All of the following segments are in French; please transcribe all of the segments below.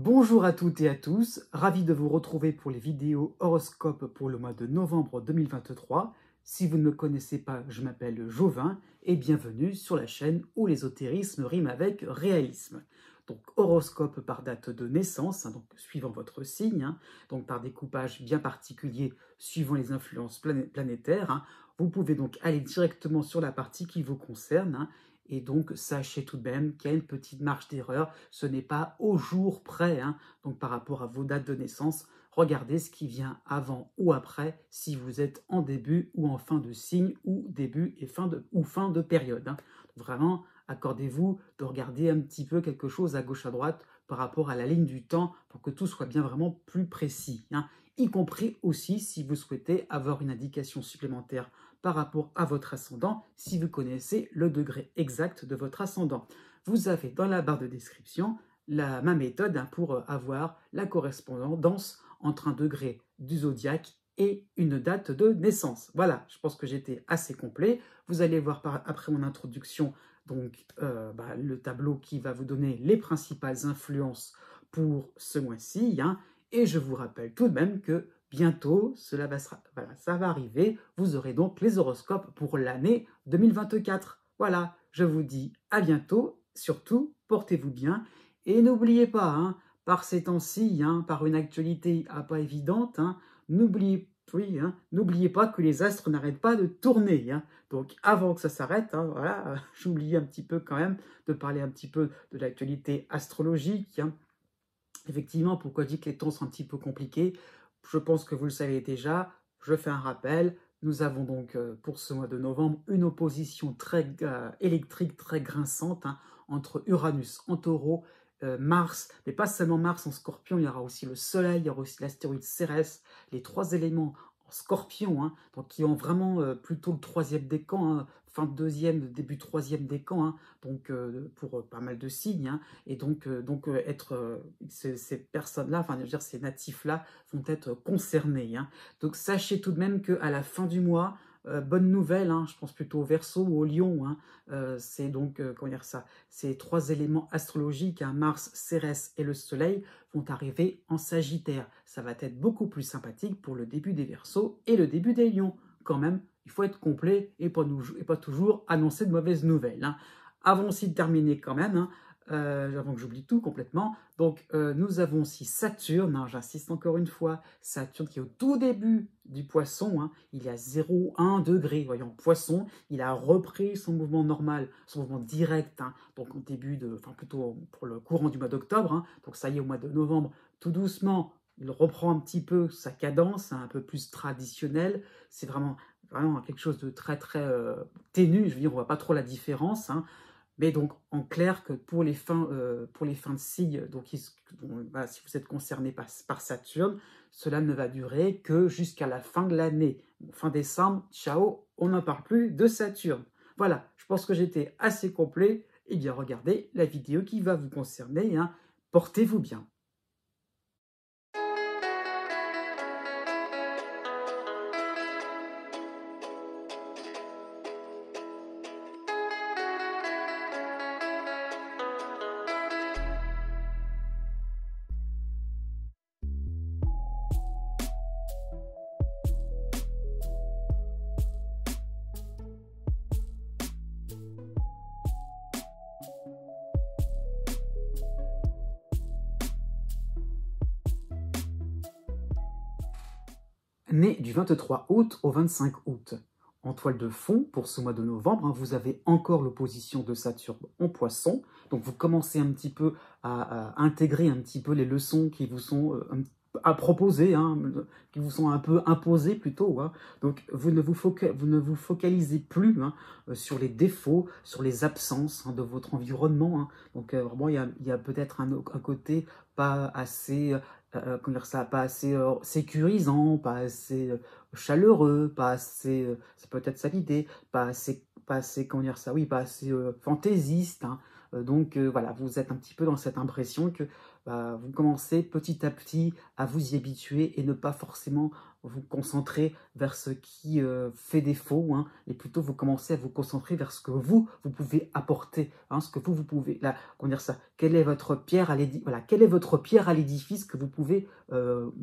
Bonjour à toutes et à tous, ravi de vous retrouver pour les vidéos horoscopes pour le mois de novembre 2023. Si vous ne me connaissez pas, je m'appelle Jovin et bienvenue sur la chaîne où l'ésotérisme rime avec réalisme. Donc horoscope par date de naissance, donc suivant votre signe, donc par découpage bien particulier suivant les influences planétaires. Vous pouvez donc aller directement sur la partie qui vous concerne. Et donc, sachez tout de même qu'il y a une petite marge d'erreur. Ce n'est pas au jour près. Donc, par rapport à vos dates de naissance, regardez ce qui vient avant ou après, si vous êtes en début ou en fin de signe, ou début et fin de période. Vraiment, accordez-vous de regarder un petit peu quelque chose à gauche à droite par rapport à la ligne du temps pour que tout soit bien vraiment plus précis. Y compris aussi si vous souhaitez avoir une indication supplémentaire par rapport à votre ascendant, si vous connaissez le degré exact de votre ascendant. Vous avez dans la barre de description ma méthode pour avoir la correspondance entre un degré du zodiaque et une date de naissance. Voilà, je pense que j'étais assez complet. Vous allez voir après mon introduction donc, le tableau qui va vous donner les principales influences pour ce mois-ci. Et je vous rappelle tout de même que bientôt, ça va arriver. Vous aurez donc les horoscopes pour l'année 2024. Voilà, je vous dis à bientôt. Surtout, portez-vous bien. Et n'oubliez pas, par ces temps-ci, par une actualité pas évidente, n'oubliez pas que les astres n'arrêtent pas de tourner. Donc, avant que ça s'arrête, voilà, j'oublie un petit peu quand même de parler un petit peu de l'actualité astrologique. Effectivement, pourquoi je dis que les temps sont un petit peu compliqués? Je pense que vous le savez déjà. Je fais un rappel. Nous avons donc pour ce mois de novembre une opposition très électrique, très grinçante entre Uranus en Taureau, Mars, mais pas seulement Mars en Scorpion, il y aura aussi le Soleil, il y aura aussi l'astéroïde Cérès, les trois éléments en Scorpion, donc qui ont vraiment plutôt le troisième décan, fin de deuxième, début troisième décan, donc pour pas mal de signes, et donc ces personnes-là, enfin je veux dire ces natifs-là vont être concernés. Donc sachez tout de même qu'à la fin du mois, bonne nouvelle, je pense plutôt au Verseau ou au Lion, c'est donc, comment dire ça, ces trois éléments astrologiques, Mars, Cérès et le Soleil, vont arriver en Sagittaire. Ça va être beaucoup plus sympathique pour le début des Verseaux et le début des Lions. Quand même, il faut être complet et pas toujours annoncer de mauvaises nouvelles. Avant aussi de terminer quand même, avant que j'oublie tout complètement, donc nous avons aussi Saturne, j'insiste encore une fois, Saturne qui est au tout début du Poisson, il est à 0,1 degré, voyons, Poisson, il a repris son mouvement normal, son mouvement direct, donc en plutôt pour le courant du mois d'octobre, donc ça y est, au mois de novembre, tout doucement, il reprend un petit peu sa cadence, un peu plus traditionnelle, c'est vraiment quelque chose de très très ténu, je veux dire, on voit pas trop la différence, mais donc, en clair, que pour les fins de signe, donc, si vous êtes concerné par Saturne, cela ne va durer que jusqu'à la fin de l'année. Fin décembre, ciao, on n'en parle plus de Saturne. Voilà, je pense que j'étais assez complet. Eh bien, regardez la vidéo qui va vous concerner. Portez-vous bien. Né du 23 août au 25 août. En toile de fond, pour ce mois de novembre, vous avez encore l'opposition de Saturne en Poisson. Donc vous commencez un petit peu à intégrer un petit peu les leçons qui vous sont à proposer, qui vous sont un peu imposées plutôt. Donc vous ne vous focalisez plus sur les défauts, sur les absences de votre environnement. Donc vraiment, il y a peut-être un côté pas assez... comment dire ça, pas assez sécurisant, pas assez chaleureux, pas assez, c'est peut-être ça l'idée, pas assez, comment dire ça, oui, pas assez fantaisiste. Donc voilà, vous êtes un petit peu dans cette impression que vous commencez petit à petit à vous y habituer et ne pas forcément vous concentrer vers ce qui fait défaut, hein, et plutôt vous commencez à vous concentrer vers ce que vous pouvez apporter, hein, ce que vous pouvez, là, comment dire ça, quelle est votre pierre à l'édifice, voilà, quelle est votre pierre à l'édifice que vous pouvez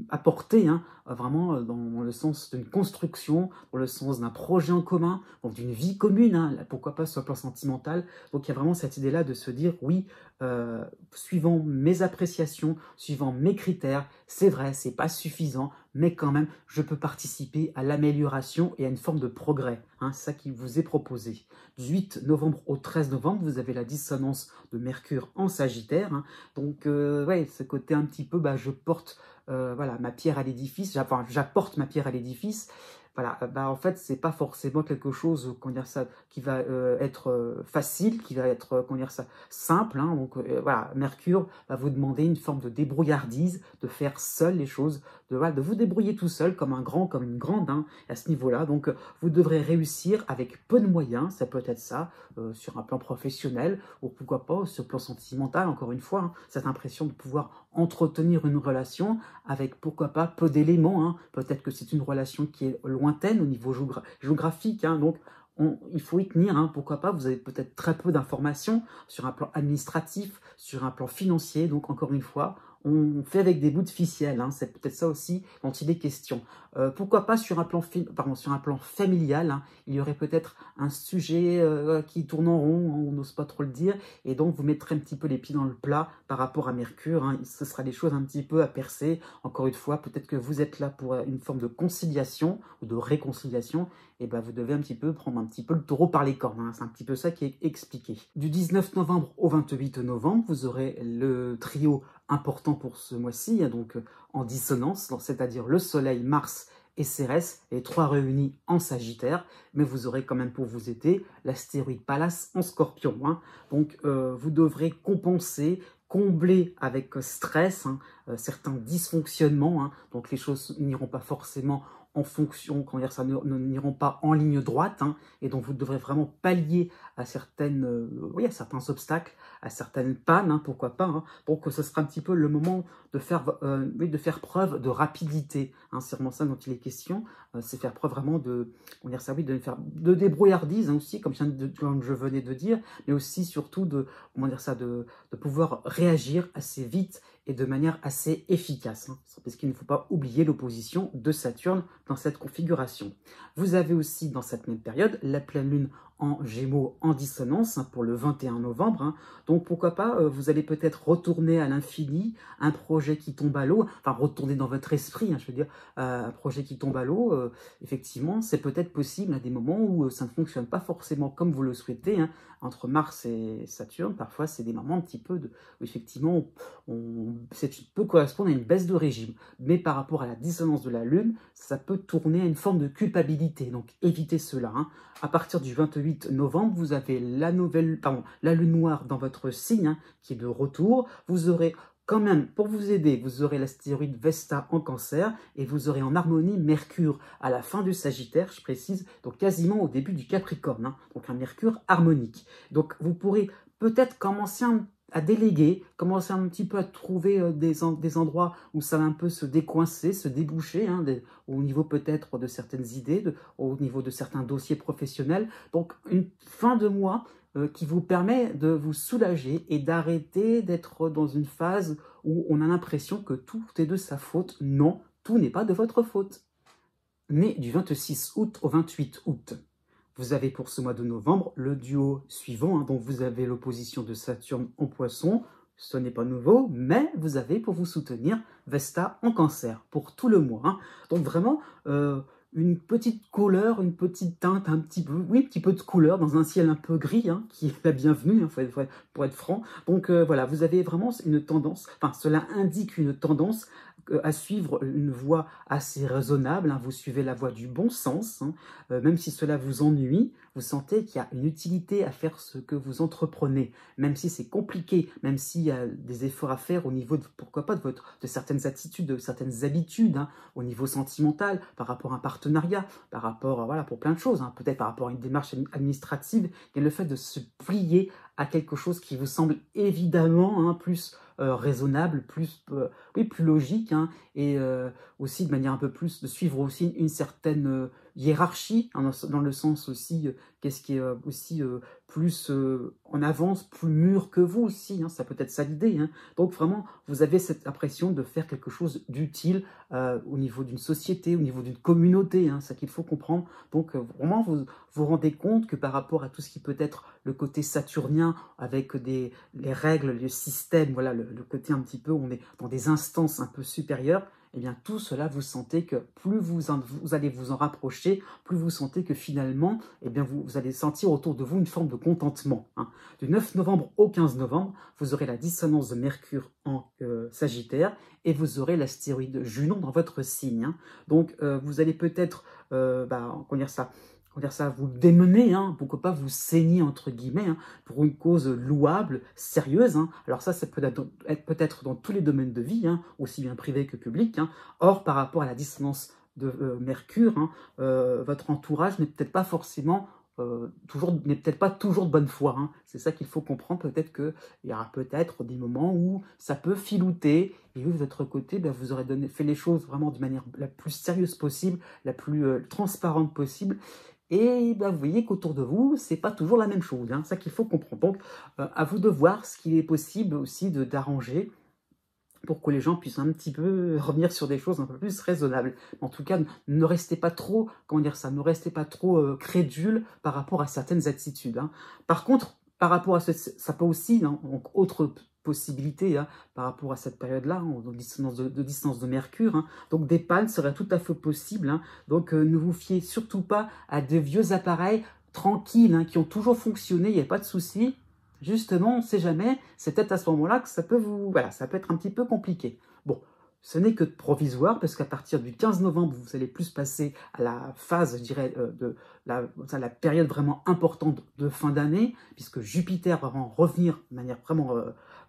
apporter, hein, vraiment dans le sens d'une construction, dans le sens d'un projet en commun, d'une vie commune, hein, pourquoi pas sur le plan sentimental. Donc il y a vraiment cette idée-là de se dire, oui, suivant mes appréciations, suivant mes critères, c'est vrai, c'est pas suffisant, mais quand même, je peux participer à l'amélioration et à une forme de progrès. Hein, c'est ça qui vous est proposé. Du 8 novembre au 13 novembre, vous avez la dissonance de Mercure en Sagittaire. Hein, donc, ouais, ce côté un petit peu, bah, je porte voilà, ma pierre à l'édifice, enfin, j'apporte ma pierre à l'édifice. Voilà, bah en fait, c'est pas forcément quelque chose, comment dire ça, qui va être facile, qui va être, comment dire ça, simple. Hein, donc voilà, Mercure va vous demander une forme de débrouillardise, de faire seul les choses, voilà, de vous débrouiller tout seul comme un grand, comme une grande, hein, à ce niveau-là. Donc vous devrez réussir avec peu de moyens, ça peut être ça, sur un plan professionnel, ou pourquoi pas sur le plan sentimental, encore une fois, hein, cette impression de pouvoir entretenir une relation avec, pourquoi pas, peu d'éléments. Hein. Peut-être que c'est une relation qui est lointaine au niveau géographique, hein, donc il faut y tenir, hein, pourquoi pas, vous avez peut-être très peu d'informations sur un plan administratif, sur un plan financier, donc encore une fois, on fait avec des bouts de ficelle, hein, c'est peut-être ça aussi dont il est question. Pourquoi pas sur un plan, sur un plan familial, hein, il y aurait peut-être un sujet qui tourne en rond, hein, on n'ose pas trop le dire, et donc vous mettrez un petit peu les pieds dans le plat par rapport à Mercure, hein, ce sera des choses un petit peu à percer. Encore une fois, peut-être que vous êtes là pour une forme de conciliation ou de réconciliation, et ben vous devez un petit peu prendre un petit peu le taureau par les cornes, hein, c'est un petit peu ça qui est expliqué. Du 19 novembre au 28 novembre, vous aurez le trio important pour ce mois-ci, hein, donc en dissonance, c'est-à-dire le Soleil, Mars et Cérès, les trois réunis en Sagittaire, mais vous aurez quand même pour vous aider l'astéroïde Pallas en Scorpion. Hein. Donc vous devrez compenser, combler avec stress, hein, certains dysfonctionnements, hein, donc les choses n'iront pas forcément en fonction, comment dire ça, n'iront pas en ligne droite, hein, et donc vous devrez vraiment pallier à certaines, oui, à certains obstacles, à certaines pannes, hein, pourquoi pas. Hein. Donc ce sera un petit peu le moment de oui, de faire preuve de rapidité. Hein, c'est vraiment ça dont il est question, c'est faire preuve vraiment de, comment dire ça, oui, de débrouillardise, hein, aussi, comme je venais de dire, mais aussi surtout de, comment dire ça, de pouvoir réagir assez vite et de manière assez efficace, hein, parce qu'il ne faut pas oublier l'opposition de Saturne dans cette configuration. Vous avez aussi dans cette même période la pleine lune en Gémeaux en dissonance, hein, pour le 21 novembre. Hein. Donc pourquoi pas, vous allez peut-être retourner à l'infini, un projet qui tombe à l'eau, enfin retourner dans votre esprit, hein, je veux dire, un projet qui tombe à l'eau, effectivement, c'est peut-être possible à des moments où ça ne fonctionne pas forcément comme vous le souhaitez. Hein. Entre Mars et Saturne, parfois c'est des moments un petit peu de, où effectivement, ça peut correspondre à une baisse de régime. Mais par rapport à la dissonance de la Lune, ça peut tourner à une forme de culpabilité. Donc évitez cela. Hein. À partir du 28 novembre, vous avez la Lune noire dans votre signe, hein, qui est de retour. Vous aurez quand même, pour vous aider, vous aurez l'astéroïde Vesta en Cancer et vous aurez en harmonie Mercure à la fin du Sagittaire, je précise, donc quasiment au début du Capricorne, hein, donc un Mercure harmonique. Donc vous pourrez peut-être commencer à déléguer, commencer un petit peu à trouver des endroits où ça va un peu se décoincer, se déboucher, hein, au niveau peut-être de certaines idées, au niveau de certains dossiers professionnels. Donc une fin de mois qui vous permet de vous soulager et d'arrêter d'être dans une phase où on a l'impression que tout est de sa faute. Non, tout n'est pas de votre faute. Né du 26 août au 28 août, vous avez pour ce mois de novembre le duo suivant, hein, donc vous avez l'opposition de Saturne en Poisson, ce n'est pas nouveau, mais vous avez pour vous soutenir Vesta en Cancer pour tout le mois. Hein. Donc vraiment, une petite couleur, une petite teinte, un petit peu, oui, un petit peu de couleur dans un ciel un peu gris, hein, qui est la bienvenue, hein, pour être franc. Donc voilà, vous avez vraiment une tendance, enfin cela indique une tendance à suivre une voie assez raisonnable, hein, vous suivez la voie du bon sens, hein, même si cela vous ennuie, vous sentez qu'il y a une utilité à faire ce que vous entreprenez, même si c'est compliqué, même s'il y a des efforts à faire au niveau, pourquoi pas, de certaines attitudes, de certaines habitudes, hein, au niveau sentimental, par rapport à un partenaire, partenariat, par rapport, voilà, pour plein de choses, hein, peut-être par rapport à une démarche administrative, et le fait de se plier à quelque chose qui vous semble évidemment, hein, plus raisonnable, plus, oui, plus logique, hein, et aussi de manière un peu plus, de suivre aussi une certaine hiérarchie, hein, dans le sens aussi, qu'est-ce qui est aussi plus en avance, plus mûr que vous aussi, hein, ça peut être ça l'idée, hein. Donc vraiment, vous avez cette impression de faire quelque chose d'utile au niveau d'une société, au niveau d'une communauté, hein, c'est ça qu'il faut comprendre. Donc vraiment, vous vous rendez compte que par rapport à tout ce qui peut être le côté saturnien, avec les règles, le système, voilà, le côté un petit peu où on est dans des instances un peu supérieures, eh bien tout cela, vous sentez que plus vous allez vous en rapprocher, plus vous sentez que finalement, eh bien vous allez sentir autour de vous une forme de contentement, hein. Du 9 novembre au 15 novembre, vous aurez la dissonance de Mercure en Sagittaire et vous aurez l'astéroïde Junon dans votre signe, hein. Donc vous allez peut-être, comment dire ça, vous démener, hein, pourquoi pas vous saigner, entre guillemets, hein, pour une cause louable, sérieuse, hein. Alors ça peut être peut-être dans tous les domaines de vie, hein, aussi bien privé que public, hein. Or, par rapport à la dissonance de Mercure, hein, votre entourage n'est peut-être pas forcément n'est peut-être pas toujours de bonne foi, hein. C'est ça qu'il faut comprendre. Peut-être qu'il y aura peut-être des moments où ça peut filouter, et vous, de votre côté, vous aurez fait les choses vraiment de manière la plus sérieuse possible, la plus transparente possible. Et vous voyez qu'autour de vous, c'est pas toujours la même chose, hein, c'est ça qu'il faut comprendre. Donc, à vous de voir ce qu'il est possible aussi d'arranger pour que les gens puissent un petit peu revenir sur des choses un peu plus raisonnables. En tout cas, ne restez pas trop, comment dire ça, ne restez pas trop crédule par rapport à certaines attitudes, hein. Par contre, par rapport à ça peut aussi, hein, donc autre possibilité, hein, par rapport à cette période-là, hein, de distance de Mercure, hein, donc des pannes seraient tout à fait possibles, hein. Donc ne vous fiez surtout pas à de vieux appareils tranquilles, hein, qui ont toujours fonctionné, il n'y a pas de souci. Justement, on ne sait jamais, c'est peut-être à ce moment-là que ça peut voilà, ça peut être un petit peu compliqué. Bon, ce n'est que provisoire, parce qu'à partir du 15 novembre, vous allez plus passer à la phase, je dirais, de la période vraiment importante de fin d'année, puisque Jupiter va revenir de manière vraiment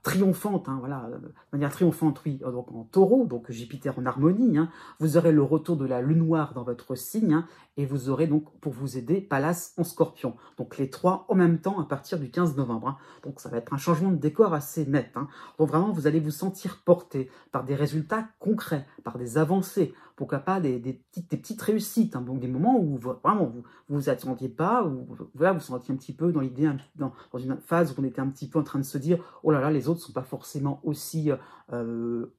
triomphante, hein, voilà, de manière triomphante, oui, donc en taureau, donc Jupiter en harmonie, hein. Vous aurez le retour de la lune noire dans votre signe, hein, et vous aurez donc, pour vous aider, Pallas en scorpion. Donc les trois en même temps à partir du 15 novembre, hein. Donc ça va être un changement de décor assez net, hein. Donc vraiment, vous allez vous sentir porté par des résultats concrets, par des avancées, pourquoi pas des petites réussites, hein. Donc des moments où vraiment vous attendiez pas, où voilà, vous sentiez un petit peu dans l'idée, dans une phase où on était un petit peu en train de se dire « Oh là là, les autres ne sont pas forcément aussi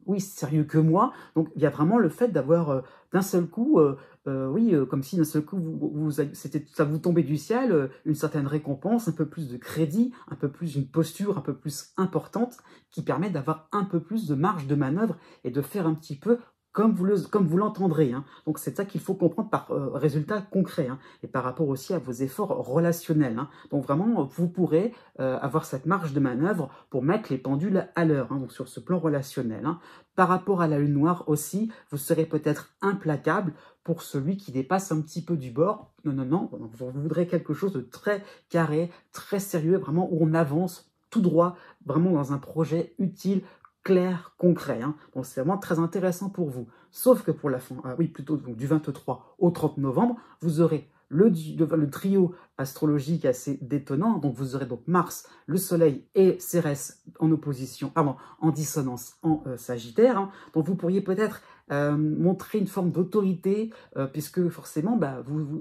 oui, sérieux que moi ». Donc il y a vraiment le fait d'avoir d'un seul coup, comme si d'un seul coup, ça vous tombait du ciel, une certaine récompense, un peu plus de crédit, un peu plus une posture un peu plus importante, qui permet d'avoir un peu plus de marge de manœuvre et de faire un petit peu comme vous l'entendrez, hein. Donc c'est ça qu'il faut comprendre par résultat concret, hein, et par rapport aussi à vos efforts relationnels, hein. Donc vraiment, vous pourrez avoir cette marge de manœuvre pour mettre les pendules à l'heure, hein, donc sur ce plan relationnel, hein. Par rapport à la lune noire aussi, vous serez peut-être implacable pour celui qui dépasse un petit peu du bord. Non, non, non, vous voudrez quelque chose de très carré, très sérieux, vraiment où on avance tout droit, vraiment dans un projet utile, clair, concret, hein. Donc c'est vraiment très intéressant pour vous. Sauf que pour la fin, oui, plutôt donc, du 23 au 30 novembre, vous aurez le trio astrologique assez détonnant. Donc vous aurez donc Mars, le Soleil et Cérès en opposition, pardon, en dissonance en Sagittaire, hein. Donc vous pourriez peut-être montrer une forme d'autorité, puisque forcément,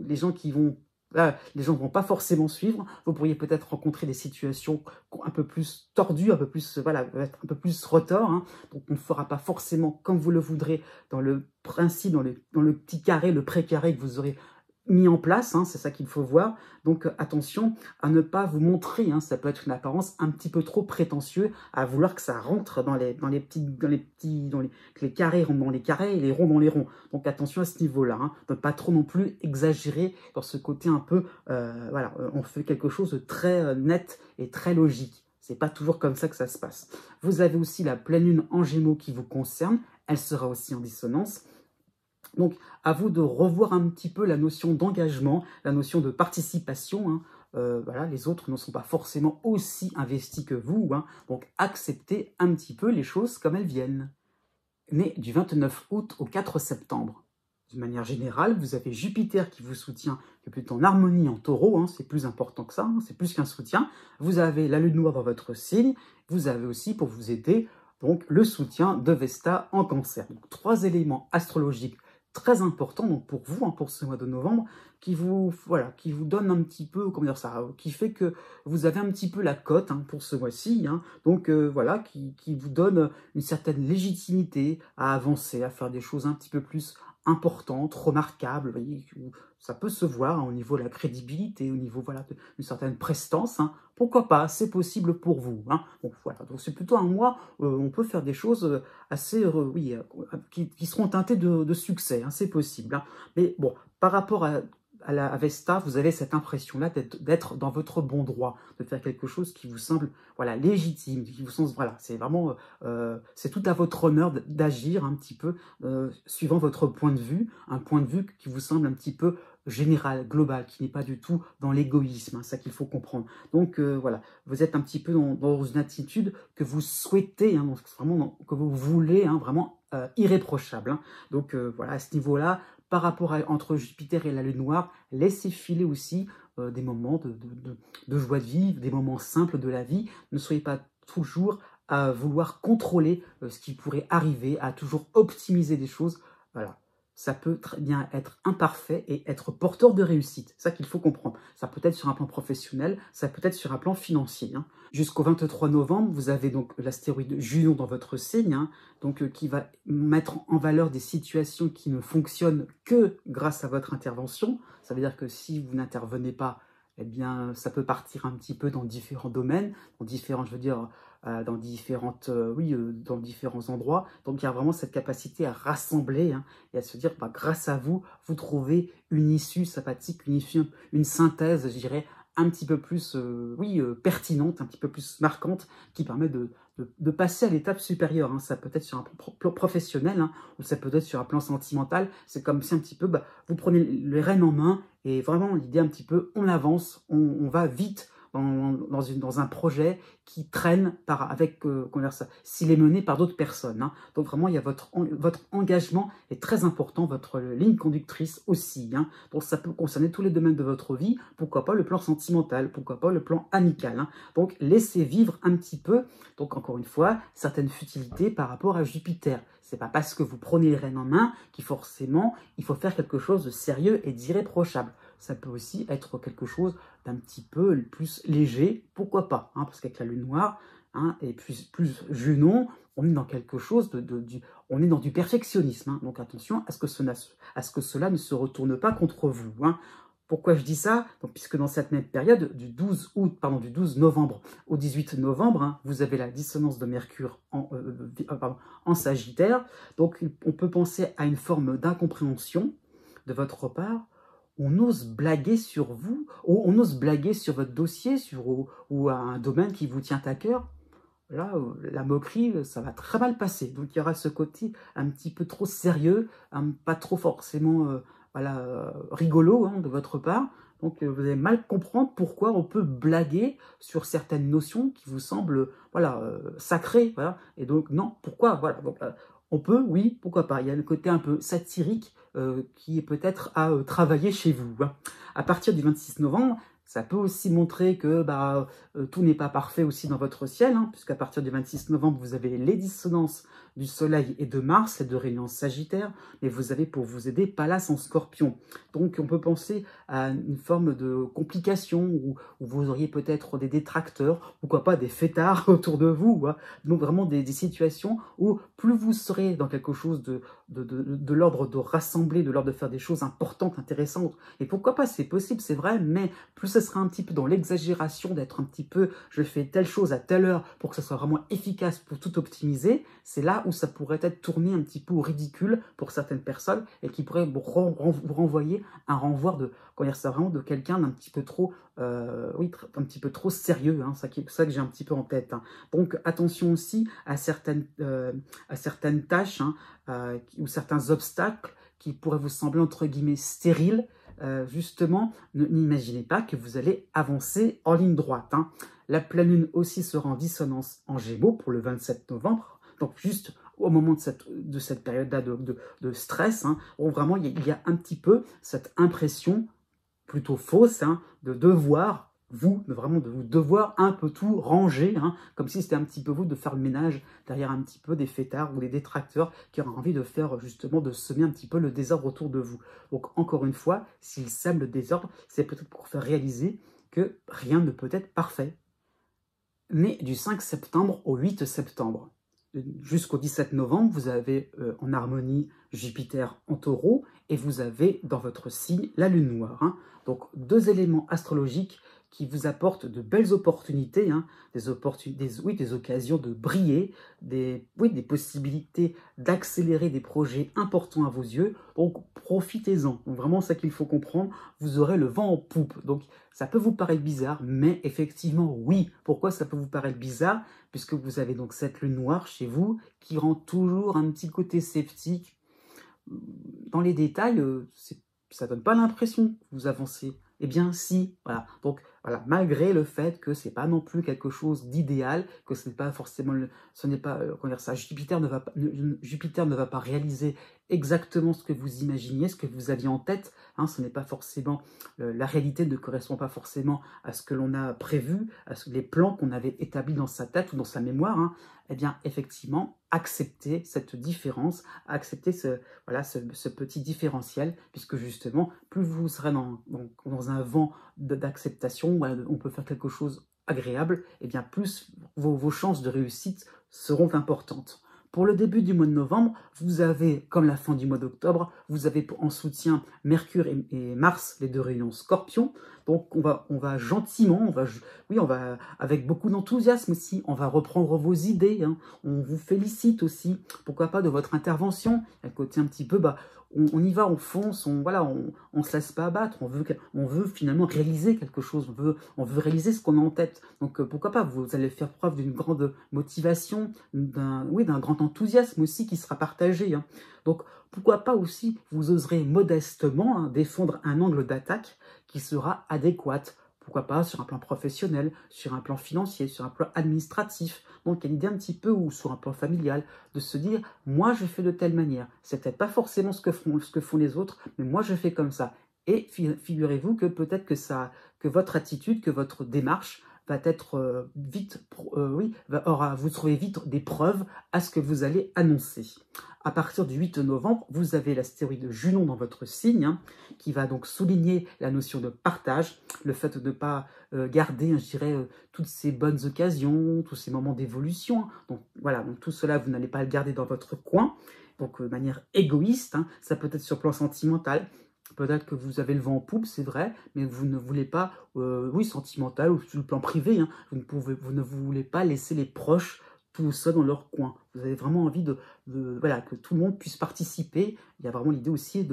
les gens qui vont les gens ne vont pas forcément suivre. Vous pourriez peut-être rencontrer des situations un peu plus tordues, un peu plus, voilà, un peu plus retors, hein. Donc on ne fera pas forcément comme vous le voudrez dans le principe, dans le petit carré, le pré-carré que vous aurez mis en place, hein, c'est ça qu'il faut voir. Donc attention à ne pas vous montrer, hein, ça peut être une apparence un petit peu trop prétentieux, à vouloir que ça rentre dans les que les carrés rentrent dans les carrés et les ronds dans les ronds. Donc attention à ce niveau-là, hein, ne pas trop non plus exagérer dans ce côté un peu, voilà, on fait quelque chose de très net et très logique. C'est pas toujours comme ça que ça se passe. Vous avez aussi la pleine lune en Gémeaux qui vous concerne, elle sera aussi en dissonance. Donc, à vous de revoir un petit peu la notion d'engagement, la notion de participation, hein. Voilà, les autres ne sont pas forcément aussi investis que vous, hein. Donc acceptez un petit peu les choses comme elles viennent. Né du 29 août au 4 septembre. de manière générale, vous avez Jupiter qui vous soutient, qui est plutôt en harmonie en taureau, hein, c'est plus important que ça, hein, c'est plus qu'un soutien. Vous avez la lune noire dans votre signe, vous avez aussi pour vous aider donc le soutien de Vesta en cancer. Donc 3 éléments astrologiques très importants donc pour vous, hein, pour ce mois de novembre, voilà, qui vous donne un petit peu, comment dire ça, qui fait que vous avez un petit peu la cote hein, pour ce mois-ci, hein, donc voilà, qui vous donne une certaine légitimité à avancer, à faire des choses un petit peu plus importantes, remarquables, vous voyez, ça peut se voir hein, au niveau de la crédibilité, au niveau voilà, d'une certaine prestance, hein, pourquoi pas, c'est possible pour vous. Hein. Donc voilà, donc c'est plutôt un mois où on peut faire des choses assez, oui, qui seront teintées de succès, hein, c'est possible. Hein. Mais bon, par rapport à Vesta, vous avez cette impression-là d'être dans votre bon droit, de faire quelque chose qui vous semble voilà, légitime, qui vous semble, voilà, c'est vraiment, c'est tout à votre honneur d'agir un petit peu suivant votre point de vue, un point de vue qui vous semble un petit peu général, global, qui n'est pas du tout dans l'égoïsme, hein, ça qu'il faut comprendre. Donc voilà, vous êtes un petit peu dans une attitude que vous souhaitez, hein, vraiment que vous voulez, hein, vraiment irréprochable. Hein. Donc voilà, à ce niveau-là, par rapport entre Jupiter et la Lune noire, laissez filer aussi des moments de joie de vivre, des moments simples de la vie. Ne soyez pas toujours à vouloir contrôler ce qui pourrait arriver, à toujours optimiser des choses. Voilà. Ça peut très bien être imparfait et être porteur de réussite. C'est ça qu'il faut comprendre. Ça peut être sur un plan professionnel, ça peut être sur un plan financier. Hein. Jusqu'au 23 novembre, vous avez donc l'astéroïde Junon dans votre signe, hein, donc qui va mettre en valeur des situations qui ne fonctionnent que grâce à votre intervention. Ça veut dire que si vous n'intervenez pas, eh bien, ça peut partir un petit peu dans différents domaines, dans différents, je veux dire, dans dans différents endroits. Donc, il y a vraiment cette capacité à rassembler hein, et à se dire, bah, grâce à vous, vous trouvez une issue sympathique, une synthèse, je dirais, un petit peu plus pertinente, un petit peu plus marquante, qui permet de passer à l'étape supérieure. Hein. Ça peut être sur un plan professionnel, hein, ou ça peut être sur un plan sentimental. C'est comme si un petit peu, bah, vous prenez les rênes en main, et vraiment l'idée un petit peu, on avance, on va vite, dans un projet qui traîne s'il est mené par d'autres personnes. Hein. Donc vraiment, il y a votre engagement est très important, votre ligne conductrice aussi. Hein. Donc ça peut concerner tous les domaines de votre vie, pourquoi pas le plan sentimental, pourquoi pas le plan amical. Hein. Donc laissez vivre un petit peu, donc encore une fois, certaines futilités par rapport à Jupiter. C'est pas parce que vous prenez les rênes en main qu'il forcément, il faut faire quelque chose de sérieux et d'irréprochable. Ça peut aussi être quelque chose d'un petit peu plus léger, pourquoi pas, hein, parce qu'avec la lune noire, hein, et plus Junon, on est dans quelque chose on est dans du perfectionnisme, hein, donc attention à ce que cela ne se retourne pas contre vous. Hein. Pourquoi je dis ça? Donc, puisque dans cette même période, du 12 novembre au 18 novembre, hein, vous avez la dissonance de Mercure en Sagittaire, donc on peut penser à une forme d'incompréhension de votre part. On ose blaguer sur vous, ou on ose blaguer sur votre dossier, ou à un domaine qui vous tient à cœur. Là, la moquerie, ça va très mal passer. Donc, il y aura ce côté un petit peu trop sérieux, pas trop forcément rigolo hein, de votre part. Donc, vous allez mal comprendre pourquoi on peut blaguer sur certaines notions qui vous semblent sacrées. Voilà. Et donc, non, pourquoi voilà. Donc, on peut, oui, pourquoi pas. Il y a le côté un peu satirique qui est peut-être à travailler chez vous. Hein. À partir du 26 novembre, ça peut aussi montrer que tout n'est pas parfait aussi dans votre ciel, hein, puisqu'à partir du 26 novembre, vous avez les dissonances du Soleil et de Mars, les deux réunions Sagittaire, mais vous avez pour vous aider Pallas en Scorpion. Donc on peut penser à une forme de complication où vous auriez peut-être des détracteurs, pourquoi pas des fêtards autour de vous. Hein. Donc vraiment des situations où plus vous serez dans quelque chose de l'ordre de rassembler, de l'ordre de faire des choses importantes, intéressantes, et pourquoi pas, c'est possible, c'est vrai, mais plus ce sera un petit peu dans l'exagération d'être un petit peu, je fais telle chose à telle heure pour que ça soit vraiment efficace pour tout optimiser, c'est là où ça pourrait être tourné un petit peu au ridicule pour certaines personnes et qui pourrait vous renvoyer un renvoi de quelqu'un d'un petit peu trop, un petit peu trop sérieux, hein, c'est ça que j'ai un petit peu en tête. Hein. Donc attention aussi à certaines tâches hein, ou certains obstacles qui pourraient vous sembler entre guillemets stériles. Justement, n'imaginez pas que vous allez avancer en ligne droite. Hein. La pleine lune aussi sera en dissonance en Gémeaux pour le 27 novembre. Donc juste au moment de cette période-là de stress, hein, où vraiment il y a un petit peu cette impression plutôt fausse, hein, de devoir, vraiment de vous devoir un peu tout ranger, hein, comme si c'était un petit peu vous de faire le ménage derrière un petit peu des fêtards ou des détracteurs qui auraient envie de faire justement, de semer un petit peu le désordre autour de vous. Donc encore une fois, s'ils sèment le désordre, c'est peut-être pour faire réaliser que rien ne peut être parfait. Né du 5 septembre au 8 septembre. Jusqu'au 17 novembre, vous avez en harmonie Jupiter en taureau et vous avez dans votre signe la lune noire. Hein. Donc deux éléments astrologiques qui vous apportent de belles opportunités, hein, des occasions de briller, des possibilités d'accélérer des projets importants à vos yeux. Donc profitez-en. Donc vraiment, ça qu'il faut comprendre, vous aurez le vent en poupe. Donc ça peut vous paraître bizarre, mais effectivement, oui. Pourquoi ça peut vous paraître bizarre? Puisque vous avez donc cette lune noire chez vous qui rend toujours un petit côté sceptique. Dans les détails, ça ne donne pas l'impression que vous avancez. Eh bien, si, voilà. Donc, voilà, malgré le fait que ce n'est pas non plus quelque chose d'idéal, que ce n'est pas forcément, comment dire ça, Jupiter ne va pas réaliser exactement ce que vous imaginiez, ce que vous aviez en tête. Hein, ce n'est pas forcément, la réalité ne correspond pas forcément à ce que l'on a prévu, les plans qu'on avait établis dans sa tête ou dans sa mémoire. Hein. Eh bien, effectivement, accepter cette différence, accepter ce petit différentiel, puisque justement, plus vous serez dans un vent d'acceptation, où on peut faire quelque chose agréable, et bien plus vos chances de réussite seront importantes. Pour le début du mois de novembre, vous avez, comme la fin du mois d'octobre, vous avez en soutien Mercure et Mars, les deux rayons Scorpion. Donc on va gentiment, on va avec beaucoup d'enthousiasme aussi, on va reprendre vos idées. Hein. On vous félicite aussi, pourquoi pas de votre intervention. Il y a le côté un petit peu, on y va, on fonce, on se laisse pas abattre, on veut finalement réaliser quelque chose, on veut réaliser ce qu'on a en tête. Donc pourquoi pas, vous allez faire preuve d'une grande motivation, d'un grand enthousiasme aussi qui sera partagé. Hein. Donc pourquoi pas aussi, vous oserez modestement défendre un angle d'attaque qui sera adéquat. Pourquoi pas sur un plan professionnel, sur un plan financier, sur un plan administratif. Donc il y a l'idée un petit peu, ou sur un plan familial, de se dire, moi je fais de telle manière. C'est peut-être pas forcément ce que font les autres, mais moi je fais comme ça. Et figurez-vous que peut-être que votre attitude, que votre démarche va être vous trouvez vite des preuves à ce que vous allez annoncer. À partir du 8 novembre, vous avez l'astéroïde Junon dans votre signe, hein, qui va donc souligner la notion de partage, le fait de ne pas garder, je dirais, toutes ces bonnes occasions, tous ces moments d'évolution. Hein. Donc voilà, donc tout cela, vous n'allez pas le garder dans votre coin, donc de manière égoïste. Hein. Ça peut être sur le plan sentimental. Peut-être que vous avez le vent en poupe, c'est vrai, mais vous ne voulez pas, sentimental ou sur le plan privé, hein, vous ne voulez pas laisser les proches tout seuls dans leur coin. Vous avez vraiment envie que tout le monde puisse participer. Il y a vraiment l'idée aussi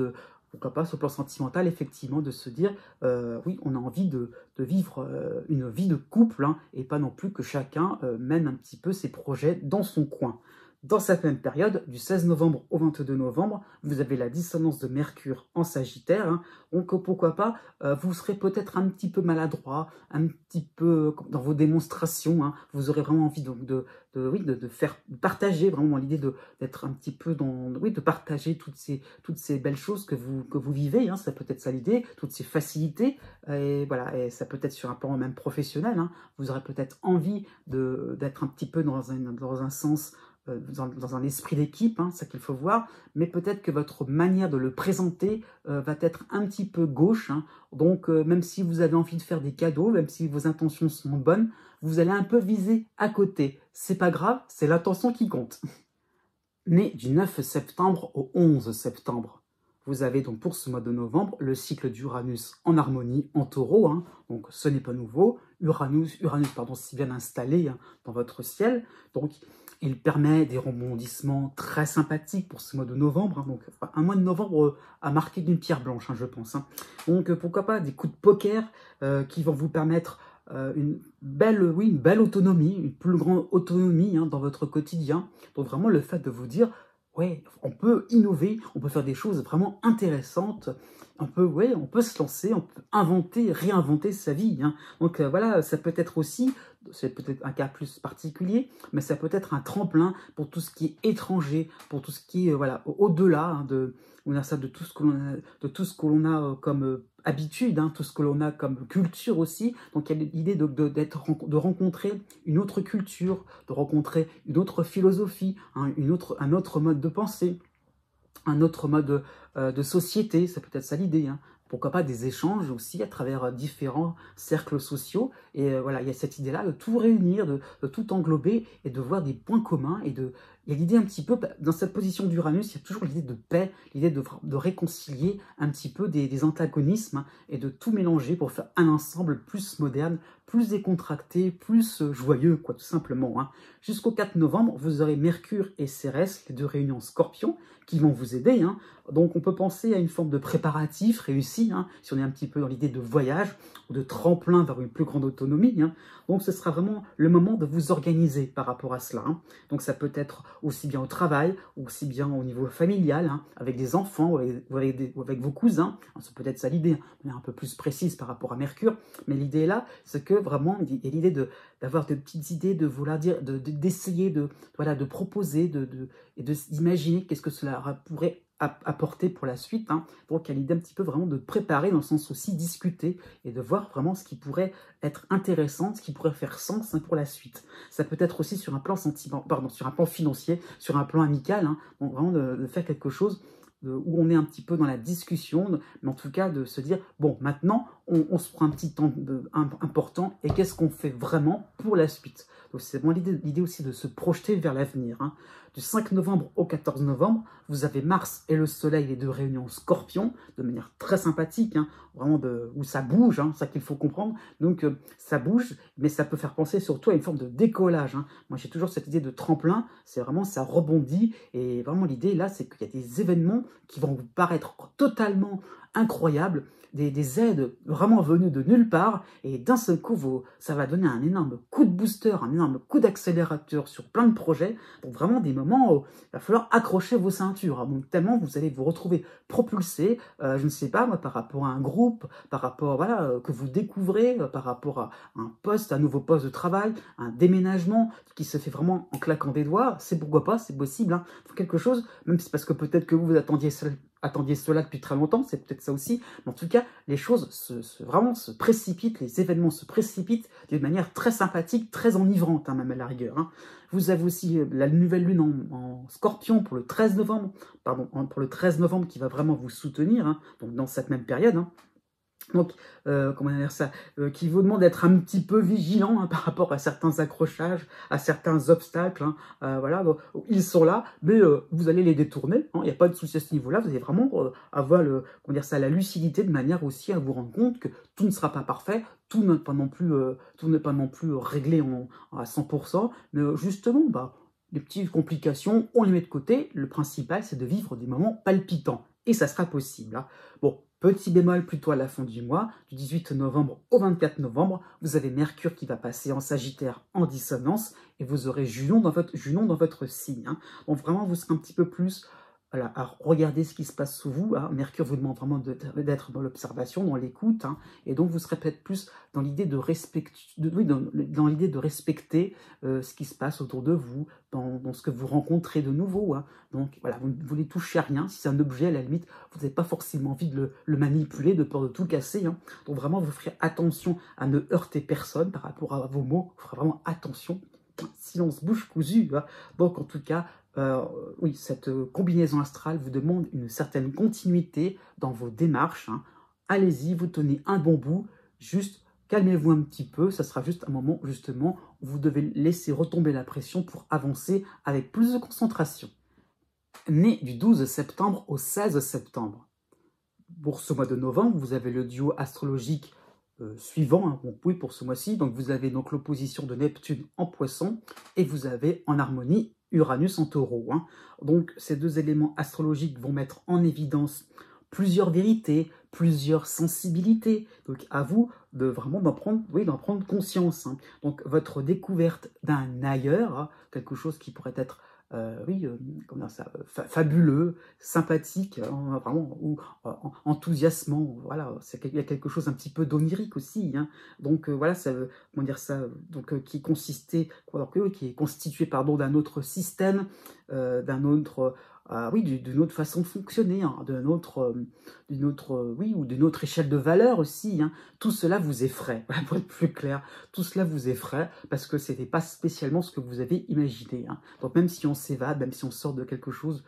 pourquoi pas sur le plan sentimental, effectivement, de se dire, on a envie de vivre une vie de couple, hein, et pas non plus que chacun mène un petit peu ses projets dans son coin. Dans cette même période, du 16 novembre au 22 novembre, vous avez la dissonance de Mercure en Sagittaire. Hein, donc pourquoi pas, vous serez peut-être un petit peu maladroit, un petit peu dans vos démonstrations. Hein, vous aurez vraiment envie de faire partager vraiment l'idée d'être un petit peu de partager toutes ces belles choses que vous vivez. Hein, ça peut être ça l'idée, toutes ces facilités. Et voilà, et ça peut être sur un plan même professionnel. Hein, vous aurez peut-être envie d'être un petit peu dans un sens, dans un esprit d'équipe, hein, c'est ça qu'il faut voir, mais peut-être que votre manière de le présenter va être un petit peu gauche, hein, donc même si vous avez envie de faire des cadeaux, même si vos intentions sont bonnes, vous allez un peu viser à côté. C'est pas grave, c'est l'intention qui compte. Né du 9 septembre au 11 septembre, vous avez donc pour ce mois de novembre le cycle d'Uranus en harmonie en taureau, hein, donc ce n'est pas nouveau. Uranus si bien installé, hein, dans votre ciel, donc il permet des rebondissements très sympathiques pour ce mois de novembre. Hein, donc un mois de novembre à marquer d'une pierre blanche, hein, je pense. Hein. Donc pourquoi pas des coups de poker qui vont vous permettre une belle autonomie, une plus grande autonomie, hein, dans votre quotidien. Donc vraiment le fait de vous dire, ouais, on peut innover, on peut faire des choses vraiment intéressantes. Ouais, on peut se lancer, on peut inventer, réinventer sa vie, hein. Donc voilà, ça peut être aussi, c'est peut-être un cas plus particulier, mais ça peut être un tremplin pour tout ce qui est étranger, pour tout ce qui est voilà au-delà, hein, on a ça de tout ce que l'on a, de tout ce que l'on a comme habitude, hein, tout ce que l'on a comme culture aussi. Donc il y a l'idée de rencontrer une autre culture, de rencontrer une autre philosophie, hein, un autre mode de pensée, un autre mode de société, c'est peut-être ça l'idée, hein. Pourquoi pas des échanges aussi à travers différents cercles sociaux. Et voilà, il y a cette idée-là de tout réunir, de tout englober et de voir des points communs. Il y a l'idée un petit peu, dans cette position d'Uranus, il y a toujours l'idée de paix, l'idée de réconcilier un petit peu des antagonismes, hein, et de tout mélanger pour faire un ensemble plus moderne, plus décontracté, plus joyeux, quoi, tout simplement, hein. Jusqu'au 4 novembre, vous aurez Mercure et Cérès, les deux réunions en Scorpion, qui vont vous aider, hein. Donc on peut penser à une forme de préparatif réussi, hein, si on est un petit peu dans l'idée de voyage ou de tremplin vers une plus grande autonomie, hein. Donc ce sera vraiment le moment de vous organiser par rapport à cela, hein. Donc ça peut être aussi bien au travail, aussi bien au niveau familial, hein, avec des enfants ou avec vos cousins. C'est peut-être ça l'idée, hein, on est un peu plus précise par rapport à Mercure, mais l'idée là, c'est que vraiment, il y a l'idée d'avoir de petites idées, de vouloir dire, d'essayer voilà, de proposer, et d'imaginer qu'est-ce que cela pourrait apporter pour la suite, hein. Donc il y a l'idée un petit peu vraiment de préparer, dans le sens aussi discuter, et de voir vraiment ce qui pourrait être intéressant, ce qui pourrait faire sens, hein, pour la suite. Ça peut être aussi sur un plan sur un plan financier, sur un plan amical, hein. Donc vraiment de faire quelque chose où on est un petit peu dans la discussion, mais en tout cas de se dire, bon, maintenant, on se prend un petit temps important, et qu'est-ce qu'on fait vraiment pour la suite. Donc c'est vraiment l'idée aussi de se projeter vers l'avenir, hein. Du 5 novembre au 14 novembre, vous avez Mars et le Soleil, les deux réunions en Scorpion, de manière très sympathique, hein, vraiment où ça bouge, hein, ça qu'il faut comprendre. Donc ça bouge, mais ça peut faire penser surtout à une forme de décollage, hein. Moi j'ai toujours cette idée de tremplin, c'est vraiment ça rebondit, et vraiment l'idée là, c'est qu'il y a des événements qui vont vous paraître totalement incroyables, des aides vraiment venues de nulle part, et d'un seul coup, ça va donner un énorme coup de booster, un énorme coup d'accélérateur sur plein de projets. Donc vraiment des moments où il va falloir accrocher vos ceintures, hein. Donc tellement vous allez vous retrouver propulsé, je ne sais pas moi, par rapport à un groupe, par rapport, voilà, que vous découvrez, par rapport à un poste, un nouveau poste de travail, un déménagement qui se fait vraiment en claquant des doigts. C'est pourquoi pas, c'est possible, hein. Quelque chose, même si c'est parce que peut-être que vous attendiez cela depuis très longtemps, c'est peut-être ça aussi, mais en tout cas, les choses vraiment se précipitent, les événements se précipitent d'une manière très sympathique, très enivrante, hein, même à la rigueur, hein. Vous avez aussi la nouvelle lune en Scorpion pour le 13 novembre, pour le 13 novembre, qui va vraiment vous soutenir, hein, donc dans cette même période, hein. Donc, comment dire ça, qui vous demande d'être un petit peu vigilant, hein, par rapport à certains accrochages, à certains obstacles, hein, voilà, bon, ils sont là, mais vous allez les détourner, hein, il n'y a pas de souci à ce niveau-là, vous allez vraiment avoir comment dire ça, la lucidité, de manière aussi à vous rendre compte que tout ne sera pas parfait, tout n'est pas non plus réglé à 100%, mais justement, les petites complications, on les met de côté, le principal c'est de vivre des moments palpitants, et ça sera possible, hein. Bon, petit bémol plutôt à la fin du mois, du 18 novembre au 24 novembre, vous avez Mercure qui va passer en Sagittaire en dissonance, et vous aurez Junon dans votre signe, hein. Donc vraiment, vous serez un petit peu plus, voilà, à regarder ce qui se passe sous vous, hein. Mercure vous demande vraiment d'être dans l'observation, dans l'écoute, hein, et donc vous serez peut-être plus dans l'idée de respecter, dans l'idée de respecter ce qui se passe autour de vous, dans ce que vous rencontrez de nouveau, hein. Donc voilà, vous ne touchez à rien. Si c'est un objet, à la limite, vous n'avez pas forcément envie de le manipuler, de peur de tout casser, hein. Donc vraiment, vous ferez attention à ne heurter personne par rapport à vos mots. Vous ferez vraiment attention. Silence bouche cousue, hein. Donc en tout cas, oui, cette combinaison astrale vous demande une certaine continuité dans vos démarches, hein. Allez-y, vous tenez un bon bout, juste calmez-vous un petit peu, ça sera juste un moment justement où vous devez laisser retomber la pression pour avancer avec plus de concentration. Né du 12 septembre au 16 septembre. Pour ce mois de novembre, vous avez le duo astrologique suivant, hein, bon, oui, pour ce mois-ci. Donc vous avez donc l'opposition de Neptune en Poisson, et vous avez en harmonie Uranus en Taureau, hein. Donc ces deux éléments astrologiques vont mettre en évidence plusieurs vérités, plusieurs sensibilités. Donc à vous de vraiment d'en prendre conscience, hein. Donc votre découverte d'un ailleurs, hein, quelque chose qui pourrait être oui, comment dire ça, fabuleux, sympathique, vraiment, ou enthousiasmant, voilà, il y a quelque chose un petit peu d'onirique aussi, hein. Donc voilà, ça, comment dire ça, donc qui est constitué, pardon, d'un autre système, d'un autre, oui, d'une autre façon de fonctionner, hein, oui, ou d'une autre échelle de valeur aussi, hein. Tout cela vous effraie, voilà, pour être plus clair, tout cela vous effraie parce que ce n'était pas spécialement ce que vous avez imaginé, hein. Donc même si on s'évade, même si on sort de quelque chose,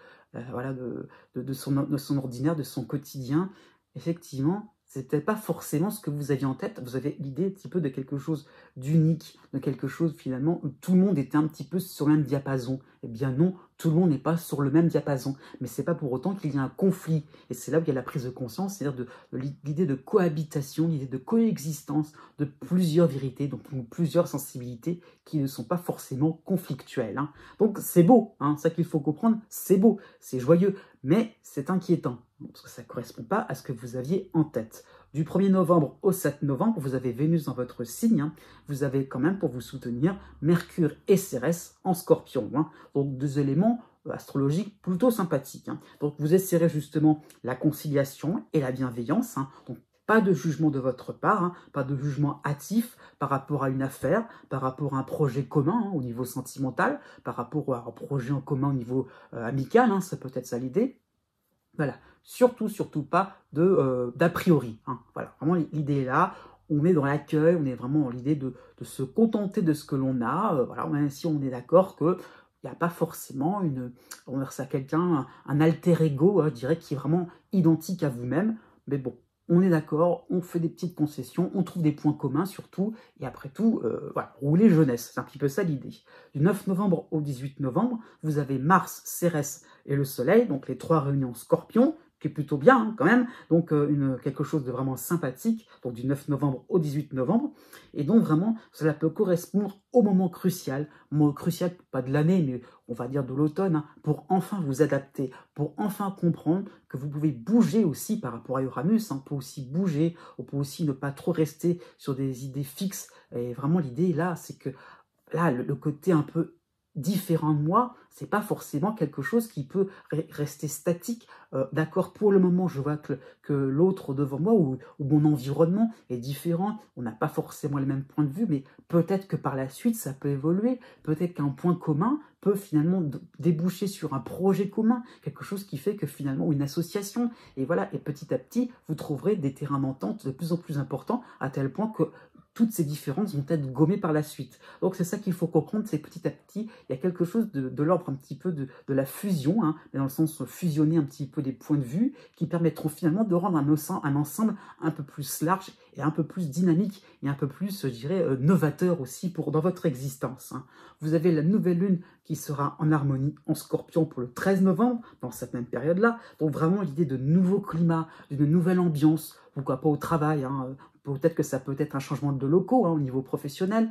voilà, de son ordinaire, de son quotidien, effectivement, c'est peut-être pas forcément ce que vous aviez en tête. Vous avez l'idée un petit peu de quelque chose d'unique, de quelque chose finalement où tout le monde était un petit peu sur le même diapason. Eh bien non, tout le monde n'est pas sur le même diapason, mais c'est pas pour autant qu'il y a un conflit. Et c'est là où il y a la prise de conscience, c'est-à-dire de l'idée de cohabitation, l'idée de coexistence de plusieurs vérités, donc plusieurs sensibilités qui ne sont pas forcément conflictuelles, hein. Donc c'est beau, hein, ça qu'il faut comprendre, c'est beau, c'est joyeux, mais c'est inquiétant, parce que ça ne correspond pas à ce que vous aviez en tête. Du 1er novembre au 7 novembre, vous avez Vénus dans votre signe, hein. Vous avez quand même pour vous soutenir Mercure et Cérès en Scorpion, hein. Donc deux éléments astrologiques plutôt sympathiques, hein. Donc vous essayerez justement la conciliation et la bienveillance, hein. Donc pas de jugement de votre part, hein, pas de jugement hâtif par rapport à une affaire, par rapport à un projet commun, hein, au niveau sentimental, par rapport à un projet en commun au niveau amical, hein, ça peut être ça l'idée. Voilà, surtout pas d'a priori, hein. Voilà, vraiment l'idée est là, on est dans l'accueil, on est vraiment dans l'idée de se contenter de ce que l'on a, voilà, même si on est d'accord que il n'y a pas forcément on va dire ça, un alter ego, je dirais, qui est vraiment identique à vous-même, mais bon, on est d'accord, on fait des petites concessions, on trouve des points communs surtout, et après tout, voilà, rouler jeunesse, c'est un petit peu ça l'idée. Du 9 novembre au 18 novembre, vous avez Mars, Cérès et le Soleil, donc les trois réunions Scorpion, qui est plutôt bien, hein, quand même, donc quelque chose de vraiment sympathique, donc du 9 novembre au 18 novembre, et donc vraiment, cela peut correspondre au moment crucial, pas de l'année, mais on va dire de l'automne, hein, pour enfin vous adapter, pour enfin comprendre que vous pouvez bouger aussi par rapport à Uranus, hein, on peut aussi bouger, on peut aussi ne pas trop rester sur des idées fixes, et vraiment l'idée là, c'est que là, le côté un peu différent de moi, c'est pas forcément quelque chose qui peut rester statique. D'accord, pour le moment, je vois que l'autre devant moi ou mon environnement est différent. On n'a pas forcément les mêmes points de vue, mais peut-être que par la suite, ça peut évoluer. Peut-être qu'un point commun peut finalement déboucher sur un projet commun, quelque chose qui fait que finalement, une association, et voilà, et petit à petit, vous trouverez des terrains d'entente de plus en plus importants, à tel point que toutes ces différences vont être gommées par la suite. Donc c'est ça qu'il faut comprendre, c'est petit à petit, il y a quelque chose de l'ordre un petit peu de la fusion, hein, mais dans le sens fusionner un petit peu des points de vue qui permettront finalement de rendre un ensemble un peu plus large et un peu plus dynamique et un peu plus, je dirais, novateur aussi dans votre existence, hein. Vous avez la nouvelle lune qui sera en harmonie en Scorpion pour le 13 novembre, dans cette même période-là. Donc vraiment l'idée de nouveau climat, d'une nouvelle ambiance, pourquoi pas au travail, hein. Peut-être que ça peut être un changement de locaux, hein, au niveau professionnel.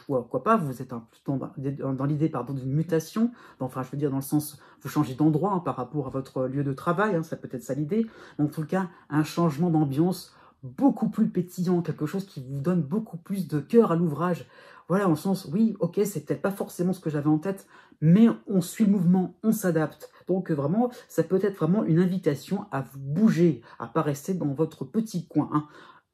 Pourquoi pas, vous êtes plutôt dans l'idée d'une mutation. Enfin, je veux dire, dans le sens, vous changez d'endroit, hein, par rapport à votre lieu de travail. Hein, ça peut être ça l'idée. En tout cas, un changement d'ambiance beaucoup plus pétillant, quelque chose qui vous donne beaucoup plus de cœur à l'ouvrage. Voilà, dans le sens, oui, ok, c'est peut-être pas forcément ce que j'avais en tête, mais on suit le mouvement, on s'adapte. Donc vraiment, ça peut être vraiment une invitation à vous bouger, à pas rester dans votre petit coin, hein.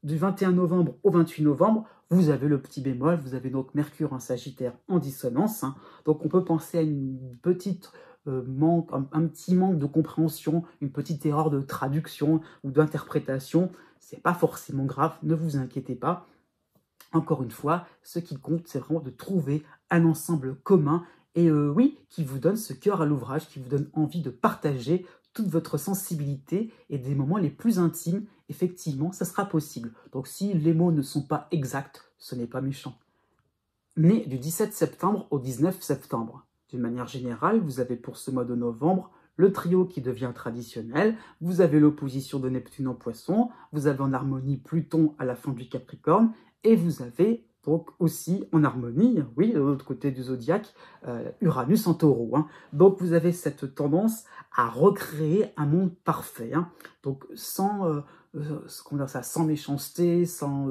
Du 21 novembre au 28 novembre, vous avez le petit bémol, vous avez donc Mercure en Sagittaire en dissonance, hein. Donc on peut penser à une petite un petit manque de compréhension, une petite erreur de traduction ou d'interprétation. C'est pas forcément grave, ne vous inquiétez pas. Encore une fois, ce qui compte, c'est vraiment de trouver un ensemble commun et oui, qui vous donne ce cœur à l'ouvrage, qui vous donne envie de partager toute votre sensibilité et des moments les plus intimes. Effectivement, ça sera possible. Donc si les mots ne sont pas exacts, ce n'est pas méchant. Né du 17 septembre au 19 septembre. D'une manière générale, vous avez pour ce mois de novembre le trio qui devient traditionnel, vous avez l'opposition de Neptune en Poisson, vous avez en harmonie Pluton à la fin du Capricorne, et vous avez donc aussi en harmonie, oui, de l'autre côté du zodiaque, Uranus en taureau. Hein. Donc vous avez cette tendance à recréer un monde parfait, hein. Donc comment dire ça, sans méchanceté, sans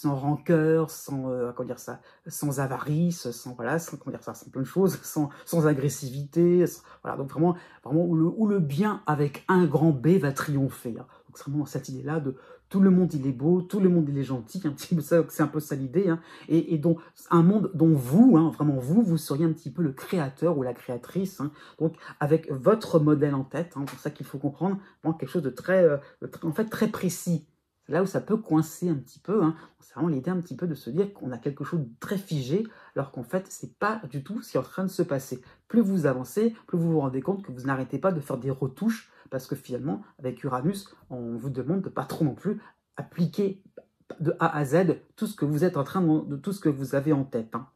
rancœur, comment dire ça, sans avarice, voilà, comment dire ça, sans plein de choses, sans agressivité, voilà, donc vraiment où le bien avec un grand B va triompher. Hein. Donc c'est vraiment cette idée-là de tout le monde il est beau, tout le monde il est gentil, un petit peu ça, c'est un peu ça l'idée, hein, et donc un monde dont vous, hein, vraiment vous seriez un petit peu le créateur ou la créatrice, hein, donc avec votre modèle en tête, hein, c'est ça qu'il faut comprendre, vraiment quelque chose de en fait très précis. C'est là où ça peut coincer un petit peu, hein. C'est vraiment l'idée un petit peu de se dire qu'on a quelque chose de très figé, alors qu'en fait, c'est pas du tout ce qui est en train de se passer. Plus vous avancez, plus vous vous rendez compte que vous n'arrêtez pas de faire des retouches, parce que finalement, avec Uranus, on vous demande de pas trop non plus appliquer de A à Z tout ce que vous êtes en train de tout ce que vous avez en tête, hein.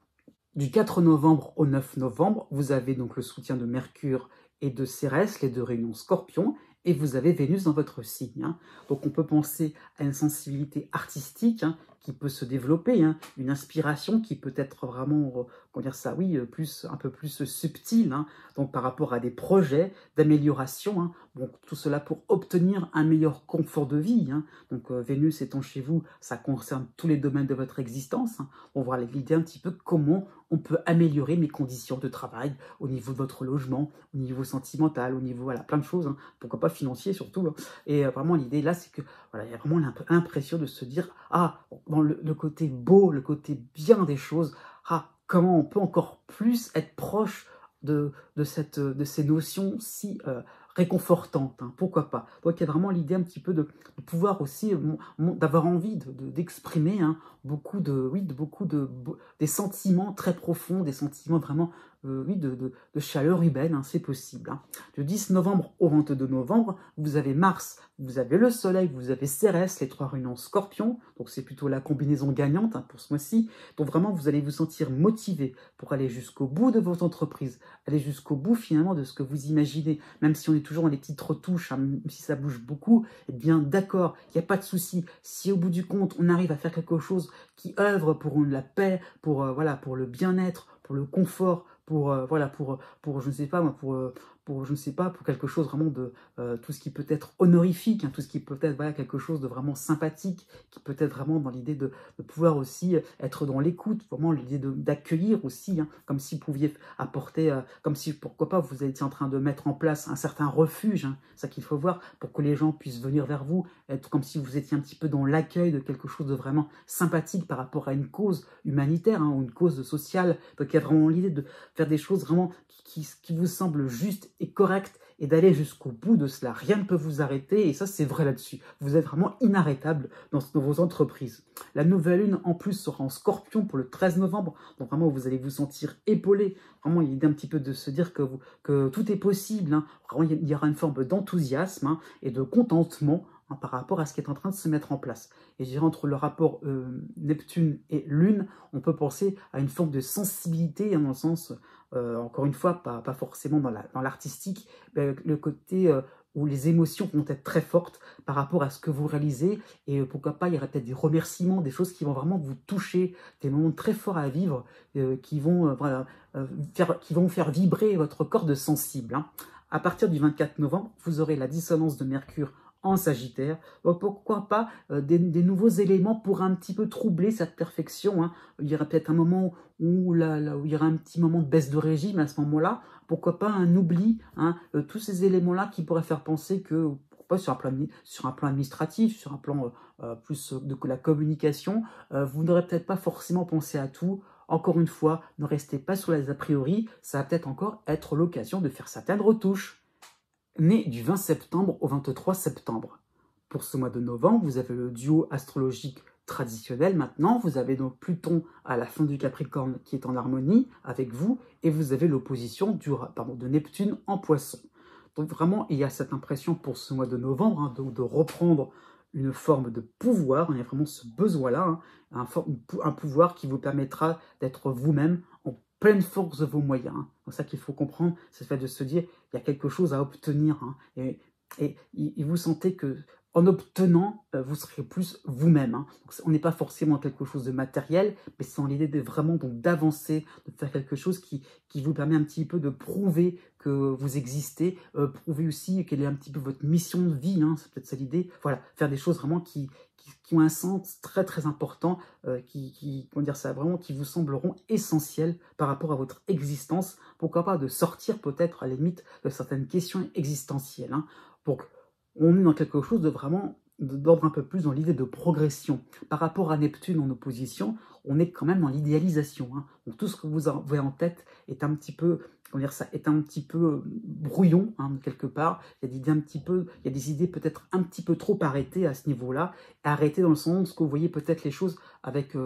Du 4 novembre au 9 novembre, vous avez donc le soutien de Mercure et de Cérès, les deux réunions Scorpion, et vous avez Vénus dans votre signe, hein. Donc on peut penser à une sensibilité artistique, hein, qui peut se développer, hein, une inspiration qui peut être vraiment, comment dire ça, oui, un peu plus subtile, hein, donc par rapport à des projets d'amélioration, hein, donc tout cela pour obtenir un meilleur confort de vie, hein. Donc Vénus étant chez vous, ça concerne tous les domaines de votre existence, hein. On voit l'idée un petit peu comment on peut améliorer mes conditions de travail au niveau de votre logement, au niveau sentimental, au niveau, voilà, plein de choses, hein. Pourquoi pas financier surtout, hein. Et vraiment l'idée là, c'est que voilà, il y a vraiment l'impression de se dire, ah, dans le côté beau, le côté bien des choses, ah, comment on peut encore plus être proche de ces notions si réconfortantes, hein, pourquoi pas. Donc il y a vraiment l'idée un petit peu de pouvoir aussi, d'avoir envie d'exprimer, hein, des sentiments très profonds, des sentiments vraiment oui, de chaleur humaine, hein, c'est possible, hein. Du 10 novembre au 22 novembre, vous avez Mars, vous avez le Soleil, vous avez Cérès, les trois réunions Scorpion, donc c'est plutôt la combinaison gagnante, hein, pour ce mois-ci. Donc vraiment, vous allez vous sentir motivé pour aller jusqu'au bout de votre entreprise, aller jusqu'au bout finalement de ce que vous imaginez, même si on est toujours dans les petites retouches, hein, même si ça bouge beaucoup, eh bien d'accord, il n'y a pas de souci. Si au bout du compte, on arrive à faire quelque chose qui œuvre pour la paix, voilà, pour le bien-être, pour le confort, voilà, je ne sais pas, je ne sais pas, pour quelque chose vraiment de tout ce qui peut être honorifique, hein, tout ce qui peut être, voilà, quelque chose de vraiment sympathique, qui peut être vraiment dans l'idée de pouvoir aussi être dans l'écoute, vraiment l'idée d'accueillir aussi, hein, comme si vous pouviez apporter, comme si, pourquoi pas, vous étiez en train de mettre en place un certain refuge, hein, ça qu'il faut voir, pour que les gens puissent venir vers vous, être comme si vous étiez un petit peu dans l'accueil de quelque chose de vraiment sympathique par rapport à une cause humanitaire, hein, ou une cause sociale. Donc il y a vraiment l'idée de faire des choses vraiment qui vous semblent justes et correctes et d'aller jusqu'au bout de cela. Rien ne peut vous arrêter et ça, c'est vrai là-dessus. Vous êtes vraiment inarrêtable dans vos entreprises. La nouvelle lune, en plus, sera en Scorpion pour le 13 novembre. Donc vraiment, vous allez vous sentir épaulé. Vraiment, il y a un petit peu de se dire que tout est possible, hein. Vraiment, il y aura une forme d'enthousiasme, hein, et de contentement, hein, par rapport à ce qui est en train de se mettre en place. Et je dirais entre le rapport Neptune et Lune, on peut penser à une forme de sensibilité, hein, dans le sens, encore une fois, pas forcément dans l'artistique, mais le côté où les émotions vont être très fortes par rapport à ce que vous réalisez, et pourquoi pas, il y aura peut-être des remerciements, des choses qui vont vraiment vous toucher, des moments très forts à vivre, qui vont voilà, faire vibrer votre corde sensible, hein. À partir du 24 novembre, vous aurez la dissonance de Mercure en Sagittaire. Donc pourquoi pas des nouveaux éléments pour un petit peu troubler cette perfection, hein. Il y aura peut-être un moment où il y aura un petit moment de baisse de régime à ce moment-là. Pourquoi pas un oubli, hein, tous ces éléments-là qui pourraient faire penser que, pourquoi pas sur un plan administratif, sur un plan plus de la communication, vous n'aurez peut-être pas forcément pensé à tout. Encore une fois, ne restez pas sur les a priori, ça va peut-être encore être l'occasion de faire certaines retouches. Né du 20 septembre au 23 septembre. Pour ce mois de novembre, vous avez le duo astrologique traditionnel maintenant. Vous avez donc Pluton à la fin du Capricorne qui est en harmonie avec vous, et vous avez l'opposition de Neptune en Poisson. Donc vraiment, il y a cette impression pour ce mois de novembre, hein, de reprendre une forme de pouvoir. Il y a vraiment ce besoin-là, hein, un pouvoir qui vous permettra d'être vous-même en pleine force de vos moyens, hein. C'est ça qu'il faut comprendre, c'est le fait de se dire, il y a quelque chose à obtenir, hein, et et vous sentez que en obtenant, vous serez plus vous-même, hein. Donc, on n'est pas forcément quelque chose de matériel, mais c'est dans l'idée de vraiment d'avancer, de faire quelque chose qui vous permet un petit peu de prouver que vous existez, prouver aussi quelle est un petit peu votre mission de vie, hein, c'est peut-être ça l'idée. Voilà, faire des choses vraiment qui ont un sens très très important, comment dire ça, vraiment qui vous sembleront essentielles par rapport à votre existence. Pourquoi pas de sortir peut-être à la limite de certaines questions existentielles, hein. Donc, on est dans quelque chose de vraiment d'ordre un peu plus dans l'idée de progression. Par rapport à Neptune en opposition, on est quand même dans l'idéalisation, hein. Donc tout ce que vous avez en tête est un petit peu, comment dire ça, est un petit peu brouillon, hein, quelque part. Il y a des idées peut-être un petit peu trop arrêtées à ce niveau-là. Arrêtées dans le sens que vous voyez peut-être les choses avec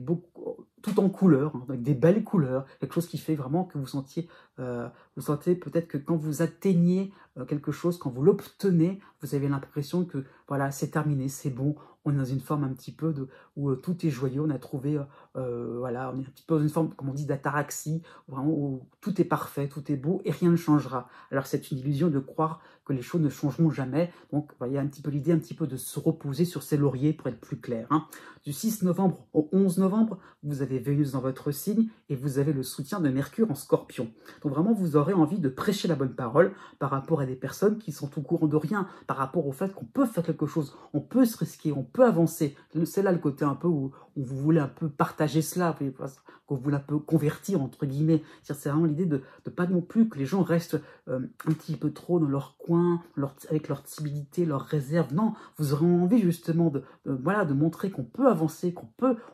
beaucoup, tout en couleurs, hein, avec des belles couleurs, quelque chose qui fait vraiment que vous sentez peut-être que quand vous atteignez quelque chose, quand vous l'obtenez, vous avez l'impression que voilà, c'est terminé, c'est bon, on est dans une forme un petit peu où tout est joyeux, on a trouvé, voilà, on est un petit peu dans une forme, comme on dit, d'ataraxie, vraiment où tout est parfait, tout est beau et rien ne changera. Alors c'est une illusion de croire que les choses ne changeront jamais, donc il y a un petit peu l'idée un petit peu de se reposer sur ses lauriers pour être plus clair, hein. Du 6 novembre au 11 novembre, vous avez Vénus dans votre signe et vous avez le soutien de Mercure en Scorpion. Donc vraiment, vous aurez envie de prêcher la bonne parole par rapport à des personnes qui sont au courant de rien, par rapport au fait qu'on peut faire quelque chose, on peut se risquer, on peut avancer. C'est là le côté un peu où vous voulez un peu partager cela, que vous voulez un peu convertir, entre guillemets. C'est vraiment l'idée de pas non plus que les gens restent un petit peu trop dans leur coin, avec leur timidité, leur réserve. Non, vous aurez envie justement voilà, de montrer qu'on peut avancer,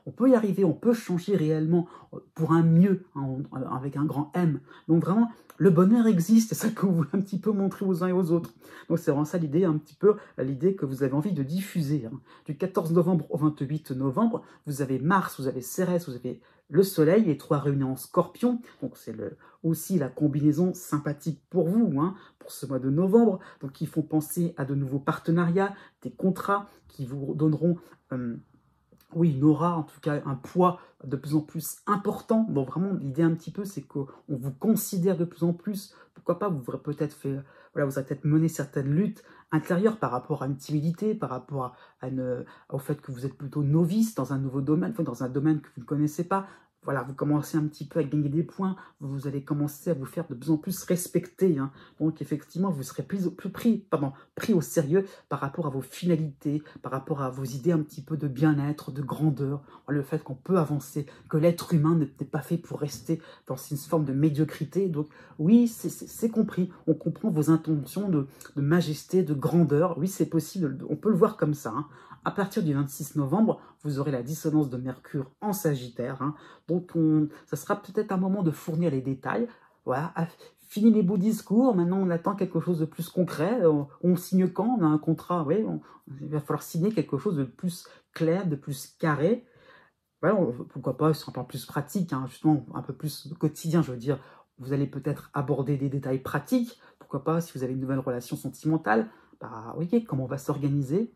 on peut y arriver, on peut changer réellement pour un mieux, hein, avec un grand M. Donc vraiment, le bonheur existe, c'est ça que vous voulez un petit peu montrer aux uns et aux autres. Donc c'est vraiment ça l'idée, un petit peu l'idée que vous avez envie de diffuser, hein. Du 14 novembre au 28 novembre, vous avez Mars, vous avez Cérès, vous avez le Soleil, les trois réunis en Scorpion. Donc c'est aussi la combinaison sympathique pour vous, hein, pour ce mois de novembre. Donc ils font penser à de nouveaux partenariats, des contrats qui vous donneront oui, une aura, en tout cas un poids de plus en plus important. Donc vraiment, l'idée un petit peu, c'est qu'on vous considère de plus en plus. Pourquoi pas, vous aurez peut-être voilà, vous aurez peut-être mené certaines luttes intérieures par rapport à une timidité, par rapport au fait que vous êtes plutôt novice dans un nouveau domaine, enfin, dans un domaine que vous ne connaissez pas. Voilà, vous commencez un petit peu à gagner des points, vous allez commencer à vous faire de plus en plus respecter, hein. Donc effectivement, vous serez plus pris au sérieux par rapport à vos finalités, par rapport à vos idées un petit peu de bien-être, de grandeur, le fait qu'on peut avancer, que l'être humain n'est pas fait pour rester dans une forme de médiocrité. Donc oui, c'est compris, on comprend vos intentions de majesté, de grandeur, oui c'est possible, on peut le voir comme ça, hein. À partir du 26 novembre, vous aurez la dissonance de Mercure en Sagittaire, hein. Donc ça sera peut-être un moment de fournir les détails. Voilà, fini les beaux discours, maintenant on attend quelque chose de plus concret. On signe quand? On a un contrat, oui, il va falloir signer quelque chose de plus clair, de plus carré. Voilà, pourquoi pas, ce sera un peu plus pratique, hein, justement, un peu plus quotidien, je veux dire. Vous allez peut-être aborder des détails pratiques. Pourquoi pas, si vous avez une nouvelle relation sentimentale, bah oui, comment on va s'organiser?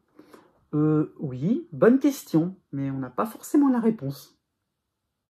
Oui, bonne question, mais on n'a pas forcément la réponse.